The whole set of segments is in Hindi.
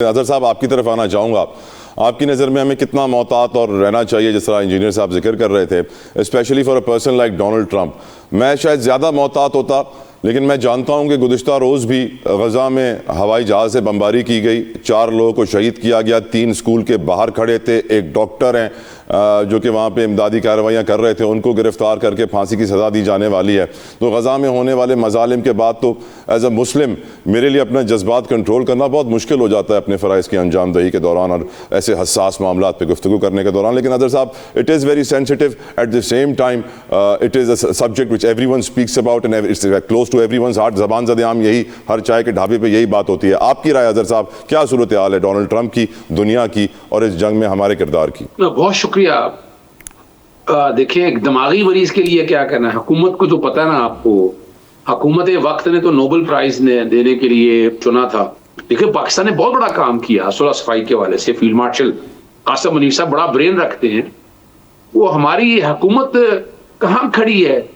अजहर साहब, आपकी तरफ आना चाहूँगा। आपकी नज़र में हमें कितना मोहतात और रहना चाहिए, जिस तरह इंजीनियर साहब जिक्र कर रहे थे, specially for a person like Donald Trump. मैं शायद ज़्यादा मोहतात होता, लेकिन मैं जानता हूँ कि गुज़िश्ता रोज़ भी गज़ा में हवाई जहाज़ से बमबारी की गई, 4 लोगों को शहीद किया गया, 3 स्कूल के बाहर खड़े थे, एक डॉक्टर हैं जो कि वहाँ पे इमदादी कार्रवाइयाँ कर रहे थे, उनको गिरफ़्तार करके फांसी की सज़ा दी जाने वाली है। तो गज़ा में होने वाले मज़ालिम के बाद तो एज़ अ मुस्लिम मेरे लिए अपने जज्बात कंट्रोल करना बहुत मुश्किल हो जाता है अपने फ़राइज़ की अंजाम दही के दौरान और ऐसे हसास मामला पर गुफ्तगू करने के दौरान। लेकिन अदर साहब, it is very sensitive, at the same time it is a subject which everyone speaks about and it's close to everyone's heart. ज़बान ज़द-ए-आम यही, हर चाय के ढाबे पे यही बात होती है। आपकी राय अदर साहब, क्या सूरत हाल है डोनाल्ड ट्रंप की, दुनिया की और इस जंग में हमारे किरदार की? बहुत शुक्रिया। देखिए, एक दिमागी मरीज के लिए क्या करना है, हुकूमत को तो पता है ना आपको, हुकूमत वक्त ने तो नोबेल प्राइज ने देने के लिए चुना था। देखिए, पाकिस्तान ने बहुत बड़ा काम किया सुलह सफाई के वाले से। फील्ड मार्शल कासिम मुनीर साहब बड़ा ब्रेन रखते हैं, वो हमारी हुकूमत कहाँ खड़ी है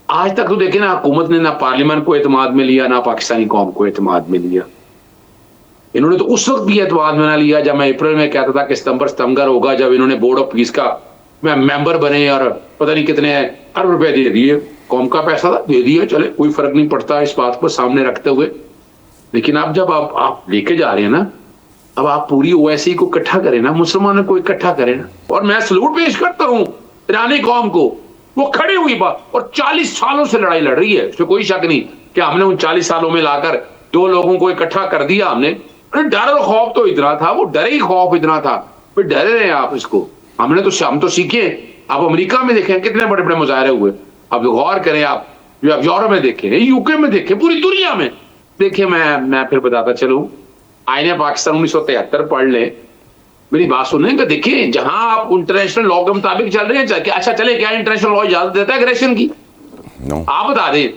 आज तक? तो देखे ना, हुकूमत ने ना पार्लियामेंट को एतमाद में लिया, ना पाकिस्तानी कौम को एतमाद में लिया। इन्होंने तो उस वक्त भी एतमाद में ना लिया जब मैं अप्रैल में कहता था कि सितंबर होगा, जब इन्होंने बोर्ड ऑफ पीस का मेंबर बने और पता नहीं कितने अरब रुपए दे दिए, कौम का पैसा था, दे दिए, चले कोई फर्क नहीं पड़ता इस बात को सामने रखते हुए। लेकिन अब जब आप लेके जा रहे हैं ना, अब आप पूरी ओवैसी को इकट्ठा करें ना, मुसलमानों को इकट्ठा करें ना। और मैं सलूट पेश करता हूँ ईरानी कौम को, वो खड़ी हुई बात, और 40 सालों से लड़ाई लड़ रही है, उसमें कोई शक नहीं कि हमने उन 40 सालों में लाकर 2 लोगों को इकट्ठा कर दिया हमने। डर और खौफ तो इतना था, वो डर ही खौफ इतना था, फिर डरे रहे आप इसको। हम तो सीखे। आप अमेरिका में देखें कितने बड़े बड़े मुजाहरे हुए, आप गौर करें, आप यूरोप में देखें, यूके में देखें, पूरी दुनिया में देखें। मैं फिर बताता चलूं, आईने पाकिस्तान 1973 पढ़ ले, मेरी बात सुनने का। देखिए, जहां आप इंटरनेशनल लॉ के मुताबिक चल रहे हैं, अच्छा चले, क्या इंटरनेशनल लॉ इजाजत देता है एग्रेशन की? आप बता दें,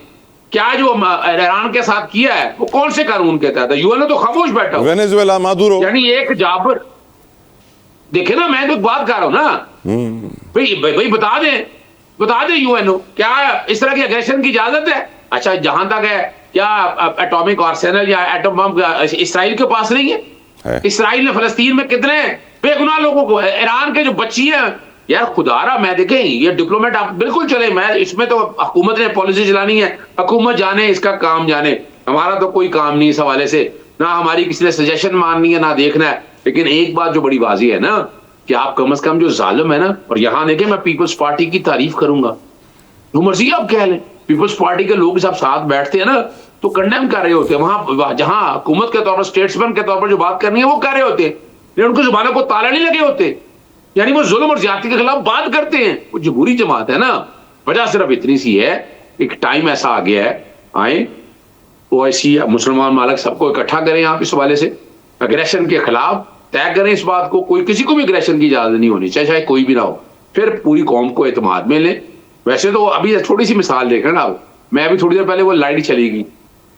क्या जो ईरान के साथ किया है वो कौन से कानून के तहत है? यूएनओ तो खामोश बैठा, वेनेजुएला, मादुरो, यानी एक जाबर। देखे ना, मैं तो बात कर रहा हूं ना भाई, बता दे यूएनओ, क्या इस तरह की एग्रेशन की इजाजत है? अच्छा, जहां तक है, क्या एटॉमिक आर्सेनल या एटम बम इसराइल के पास नहीं है? इसराइल ने फलस्तीन में कितने बेगुनाह लोगों को, ईरान के जो बच्ची हैं, यार खुदारा, मैं देखें ये डिप्लोमेट आप बिल्कुल चले, मैं इसमें तो हुकूमत ने पॉलिसी चलानी है, हुकूमत जाने, इसका काम जाने, हमारा तो कोई काम नहीं इस हवाले से, ना हमारी किसी ने सजेशन माननी है ना देखना है। लेकिन एक बात जो बड़ी वाजी है ना, कि आप कम से कम जो जालिम है ना, और यहां देखें, मैं पीपल्स पार्टी की तारीफ करूंगा, जो मर्जी आप कह लें, पीपल्स पार्टी के लोग जब साथ बैठते हैं ना तो कंडेम कर रहे होते हैं, वहां जहां हुकूमत के तौर पर, स्टेट्समैन के तौर पर जो बात करनी है वो कर रहे होते हैं, लेकिन उनको जुबानों को ताला नहीं लगे होते, यानी वो जुल्म और ज्यादती के खिलाफ बात करते हैं। वो जमहूरी जमात है ना। वजह सिर्फ इतनी सी है, एक टाइम ऐसा आ गया है, आए ओआईसी मुसलमान मालिक सबको इकट्ठा करें आप इस हवाले से, अग्रेशन के खिलाफ तय करें इस बात को, कोई किसी को भी अग्रेशन की इजाजत नहीं होनी चाहिए, चाहे कोई भी ना हो, फिर पूरी कौम को एतमाद में ले। वैसे तो अभी छोटी सी मिसाल देख रहे ना, मैं अभी थोड़ी देर पहले वो लाइट चली गई,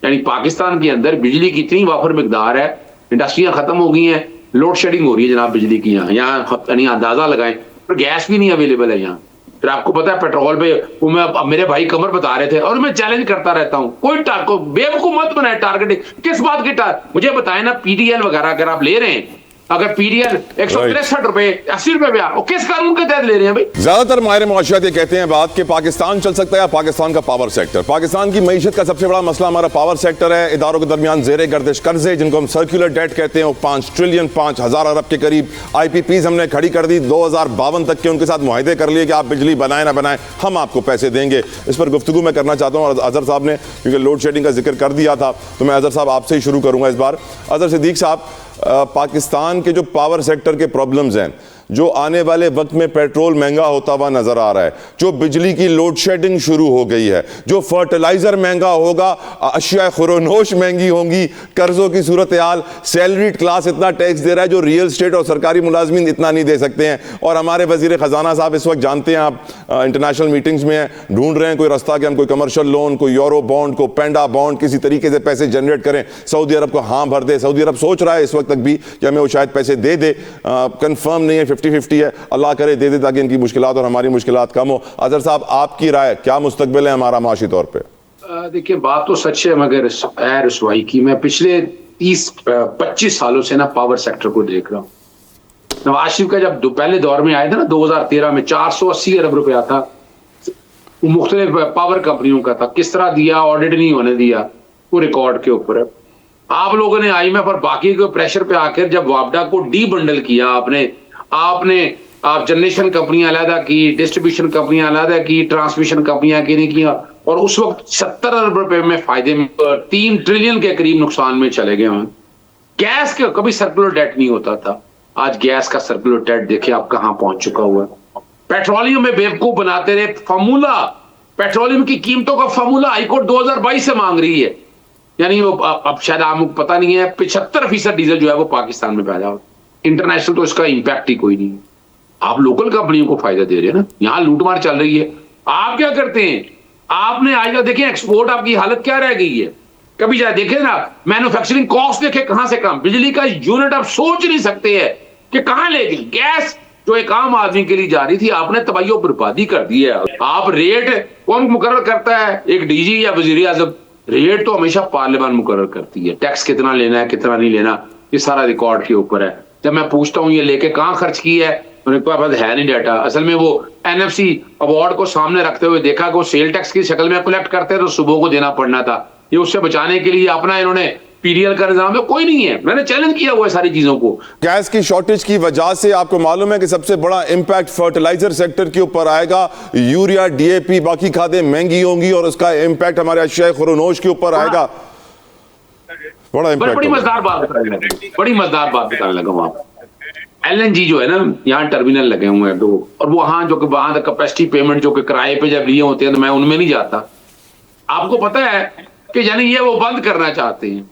यानी पाकिस्तान के अंदर बिजली की इतनी वाफर मिकदार है, इंडस्ट्रियां खत्म हो गई हैं, लोड शेडिंग हो रही है जनाब बिजली की। यहाँ अंदाजा लगाएं, पर गैस भी नहीं अवेलेबल है यहाँ। फिर आपको पता है पेट्रोल पे, वो मेरे भाई कमर बता रहे थे, और मैं चैलेंज करता रहता हूँ, कोई बेवकूफ मत बनाए टारगेटिंग। किस बात की मुझे बताए ना, पीडीएल वगैरह अगर आप ले रहे हैं, अगर पीडीएल 163 रुपए 80 रुपए ब्याह, वो किस कानून के तहत ले रहे हैं भाई? ज्यादातर माहिर मुआशियात ये कहते हैं बात कि पाकिस्तान चल सकता है या पाकिस्तान का पावर सेक्टर। पाकिस्तान की मईशत का सबसे बड़ा मसला हमारा पावर सेक्टर है। इदारों के दरमियान जेरे गर्दिश कर्जे, जिनको हम सर्कुलर डेट कहते हैं, वो 5 ट्रिलियन 5000 अरब के करीब। IPPs हमने खड़ी कर दी, 2052 तक के उनके साथ मुआहदे कर लिए कि आप बिजली बनाए ना बनाए, हम आपको पैसे देंगे। इस पर गुफ्तगू मैं करना चाहता हूँ। और अजहर साहब ने क्योंकि लोड शेडिंग का जिक्र कर दिया था, तो मैं अजहर साहब आपसे ही शुरू करूंगा इस बार। अजहर सिद्दीक साहब, पाकिस्तान के जो पावर सेक्टर के प्रॉब्लम्स हैं, जो आने वाले वक्त में पेट्रोल महंगा होता हुआ नजर आ रहा है, जो बिजली की लोड शेडिंग शुरू हो गई है, जो फर्टिलाइजर महंगा होगा, अशिया खुरोनोश महंगी होंगी, कर्जों की सूरत हाल, सैलरीड क्लास इतना टैक्स दे रहा है जो रियल स्टेट और सरकारी मुलाजमीन इतना नहीं दे सकते हैं। और हमारे वजीर खजाना साहब इस वक्त, जानते हैं आप, इंटरनेशनल मीटिंग्स में हैं, ढूंढ रहे हैं कोई रास्ता कि हम कोई कमर्शियल लोन, कोई यूरो बॉन्ड, को पेंडा बॉन्ड, किसी तरीके से पैसे जनरेट करें, सऊदी अरब को हाँ भर दे। सऊदी अरब सोच रहा है इस वक्त तक भी कि हमें वो शायद पैसे दे दे, कंफर्म नहीं है, 50-50 है, अल्लाह करे दे दे ताकि इनकी मुश्किलात और हमारी मुश्किलात कम हो। अजहर साहब, आपकी राय, क्या मुस्तकबिल है हमारा माशी तौर पे? देखिए, बात तो सच है, मगर रसवाई की, मैं पिछले 30-25 सालों से ना पावर सेक्टर को देख रहा हूं। नवाज शरीफ का जब पहले दौर में आए थे ना 2013 में 480 अरब रुपया था, मुख्तलिफ पावर कंपनियों का था, किस तरह दिया, ऑडिट नहीं होने दिया, वो रिकॉर्ड के ऊपर है। आप लोगों ने IMF और बाकी के प्रेशर पे आकर जब वापडा को डी बंडल किया, आप जनरेशन कंपनियां अलहदा की, डिस्ट्रीब्यूशन कंपनियां अलहदा की, ट्रांसमिशन कंपनियां की नहीं किया, और उस वक्त 70 अरब रुपए में फायदे में 3 ट्रिलियन के करीब नुकसान में चले गए हैं। गैस के कभी सर्कुलर डेट नहीं होता था, आज गैस का सर्कुलर डेट देखिए आप कहां पहुंच चुका हुआ है। पेट्रोलियम में बेवकूफ बनाते रहे फार्मूला, पेट्रोलियम की कीमतों का फार्मूला हाईकोर्ट 2022 से मांग रही है, यानी वो अब शायद आपको पता नहीं है 75% डीजल जो है वो पाकिस्तान में पैदा हो, इंटरनेशनल तो इसका इंपैक्ट ही कोई नहीं है। आप लोकल कंपनियों को फायदा दे रहे हैं ना, यहां लूटमार चल रही है। आप क्या करते हैं, आपने आज देखें एक्सपोर्ट आपकी हालत क्या रह गई है। कभी जाए देखें ना, मैन्युफैक्चरिंग कॉस्ट देखें कहां से कम, बिजली का यूनिट आप सोच नहीं सकते हैं कि कहां ले गई। गैस जो एक आम आदमी के लिए जा रही थी, आपने तबाही और बर्बादी कर दी है। आप रेट कौन मुकर्रर करता है, एक डीजी या वजीर आजम? रेट तो हमेशा पार्लियामेंट मुकर्रर करती है। टैक्स कितना लेना है, कितना नहीं लेना, ये सारा रिकॉर्ड के ऊपर है। जब मैं पूछता हूं ये लेके कहां खर्च की है, उनके पास है नहीं डाटा। असल में वो NFC अवार्ड को सामने रखते हुए देखा कि वो सेल टैक्स की शक्ल में कलेक्ट करते तो सुबह को देना पड़ना था। ये उससे बचाने के लिए अपना इन्होंने PDL का निजाम तो कोई नहीं है। मैंने चैलेंज किया हुआ है सारी चीजों को। गैस की शॉर्टेज की वजह से आपको मालूम है कि सबसे बड़ा इंपैक्ट फर्टिलाइजर सेक्टर के ऊपर आएगा। यूरिया, DAP, बाकी खादें महंगी होंगी और उसका इंपैक्ट हमारे अशिया खुरोनोश के ऊपर आएगा। बड़ा इंपैक्ट। बड़ी मजेदार बात बताने लगा हूं आप। LNG जो है ना, यहाँ टर्मिनल लगे हुए हैं 2, और वहां जो कि वहां तक कैपेसिटी पेमेंट जो कि किराए पे जब लिए होते हैं तो मैं उनमें नहीं जाता। आपको पता है कि यानी ये वो बंद करना चाहते हैं,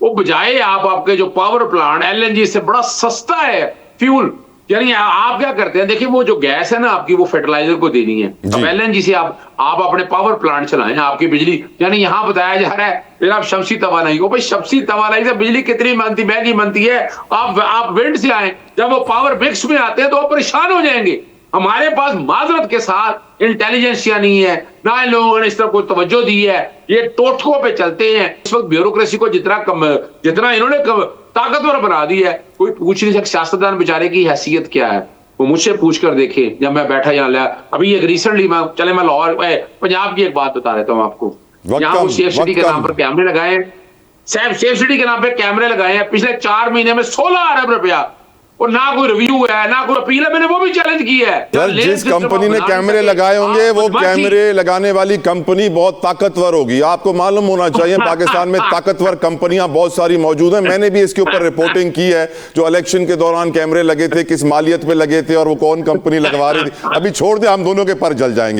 वो बजाय आपके जो पावर प्लांट LNG से बड़ा सस्ता है फ्यूल, यानी आप क्या करते हैं, देखिए वो जो गैस है ना आपकी, वो फर्टिलाइजर को देनी है। अब LNG से आप अपने पावर प्लांट चलाएं, आपकी बिजली, यानी यहां बताया जा रहा है फिर आप शमसी तवानाई हो। भाई शमसी तवानाई से बिजली कितनी महंगी बनती है। आप विंड से आए, जब वो पावर मिक्स में आते हैं तो आप परेशान हो जाएंगे। हमारे पास माजरत के साथ इंटेलिजेंसिया नहीं है, ना इन लोगों ने इस तरह कोई तवज्जो दी है, ये टोटकों पे चलते हैं। इस वक्त ब्यूरोक्रेसी को जितना इन्होंने ताकतवर बना दी है, कोई पूछ नहीं सकता सियासतदान बेचारे की हैसियत क्या है। वो मुझसे पूछ कर देखे, जब मैं बैठा यहाँ अभी एक रिसेंटली मैं लाहौर पंजाब की एक बात बता देता हूँ आपको। यहाँ सेफ सिटी के नाम पर कैमरे लगाए, सेफ सिटी के नाम पर कैमरे लगाए हैं पिछले 4 महीने में 16 अरब रुपया, और ना कोई रिव्यू है ना कोई अपील है। मैंने वो भी चैलेंज की है। सर, जिस कंपनी ने कैमरे लगाए होंगे वो कैमरे लगाने वाली कंपनी बहुत ताकतवर होगी। आपको मालूम होना चाहिए पाकिस्तान में ताकतवर कंपनियां बहुत सारी मौजूद हैं। मैंने भी इसके ऊपर रिपोर्टिंग की है, जो इलेक्शन के दौरान कैमरे लगे थे, किस मालियत पे लगे थे और वो कौन कंपनी लगवा रही थी। अभी छोड़ दे, हम दोनों के पर जल जाएंगे।